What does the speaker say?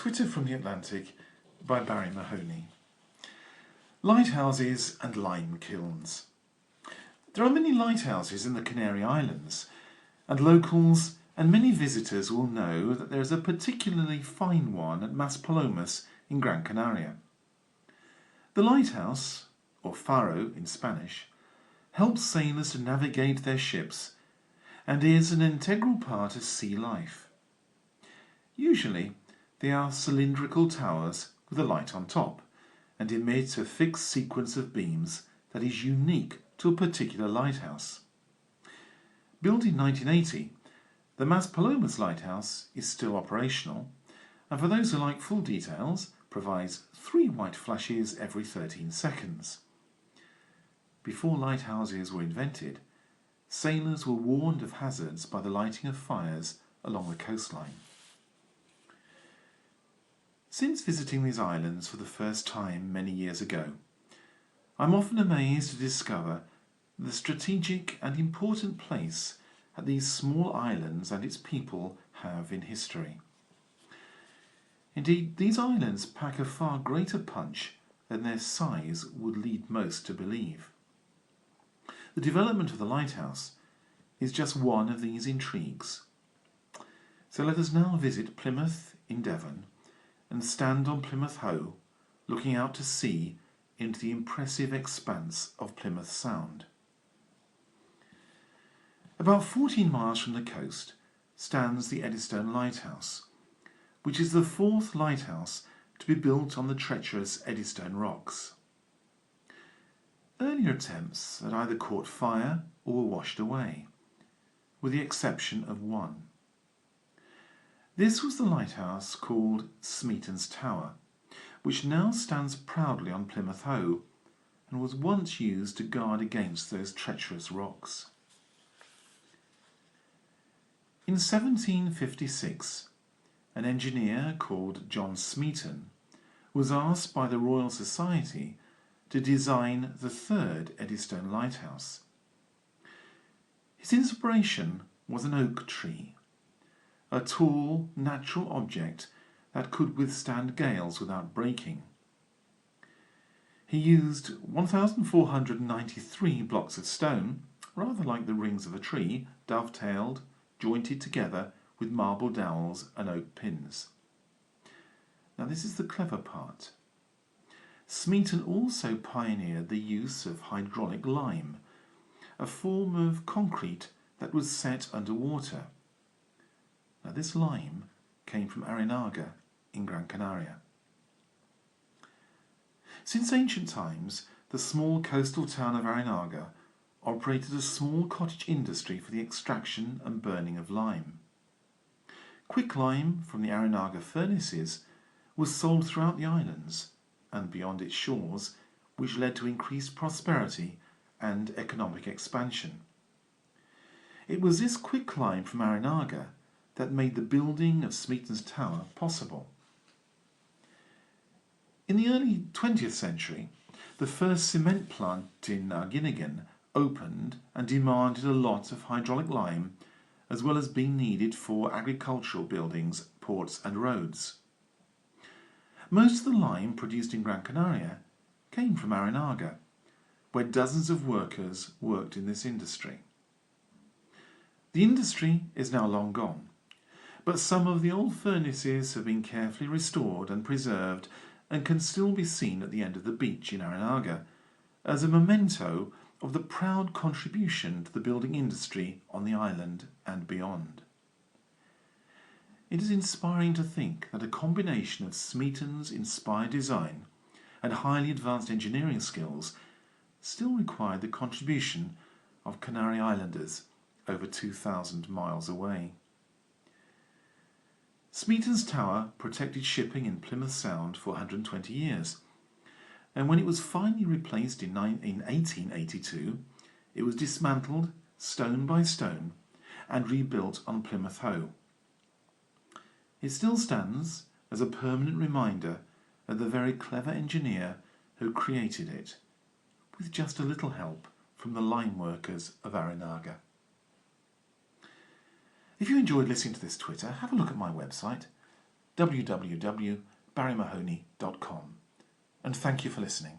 Twitter from the Atlantic by Barrie Mahoney. Lighthouses and lime kilns. There are many lighthouses in the Canary Islands, and locals and many visitors will know that there is a particularly fine one at Maspalomas in Gran Canaria. The lighthouse, or Faro in Spanish, helps sailors to navigate their ships and is an integral part of sea life. Usually, they are cylindrical towers with a light on top and emit a fixed sequence of beams that is unique to a particular lighthouse. Built in 1980, the Maspalomas lighthouse is still operational, and for those who like full details, provides 3 white flashes every 13 seconds. Before lighthouses were invented, sailors were warned of hazards by the lighting of fires along the coastline. Since visiting these islands for the first time many years ago, I'm often amazed to discover the strategic and important place that these small islands and its people have in history. Indeed, these islands pack a far greater punch than their size would lead most to believe. The development of the lighthouse is just one of these intrigues. So let us now visit Plymouth in Devon and stand on Plymouth Hoe, looking out to sea into the impressive expanse of Plymouth Sound. About 14 miles from the coast stands the Eddystone Lighthouse, which is the 4th lighthouse to be built on the treacherous Eddystone rocks. Earlier attempts had either caught fire or were washed away, with the exception of one. This was the lighthouse called Smeaton's Tower, which now stands proudly on Plymouth Hoe and was once used to guard against those treacherous rocks. In 1756, an engineer called John Smeaton was asked by the Royal Society to design the 3rd Eddystone Lighthouse. His inspiration was an oak tree, a tall, natural object that could withstand gales without breaking. He used 1,493 blocks of stone, rather like the rings of a tree, dovetailed, jointed together with marble dowels and oak pins. Now this is the clever part. Smeaton also pioneered the use of hydraulic lime, a form of concrete that was set underwater. Now this lime came from Arinaga in Gran Canaria. Since ancient times, the small coastal town of Arinaga operated a small cottage industry for the extraction and burning of lime. Quicklime from the Arinaga furnaces was sold throughout the islands and beyond its shores, which led to increased prosperity and economic expansion. It was this quicklime from Arinaga that made the building of Smeaton's Tower possible. In the early 20th century, the first cement plant in Arginigan opened and demanded a lot of hydraulic lime, as well as being needed for agricultural buildings, ports and roads. Most of the lime produced in Gran Canaria came from Arinaga, where dozens of workers worked in this industry. The industry is now long gone, but some of the old furnaces have been carefully restored and preserved and can still be seen at the end of the beach in Arinaga as a memento of the proud contribution to the building industry on the island and beyond. It is inspiring to think that a combination of Smeaton's inspired design and highly advanced engineering skills still required the contribution of Canary Islanders over 2,000 miles away. Smeaton's Tower protected shipping in Plymouth Sound for 120 years, and when it was finally replaced in 1882, it was dismantled stone by stone and rebuilt on Plymouth Hoe. It still stands as a permanent reminder of the very clever engineer who created it, with just a little help from the lime workers of Arinaga. If you enjoyed listening to this Twitter, have a look at my website www.barriemahoney.com. And thank you for listening.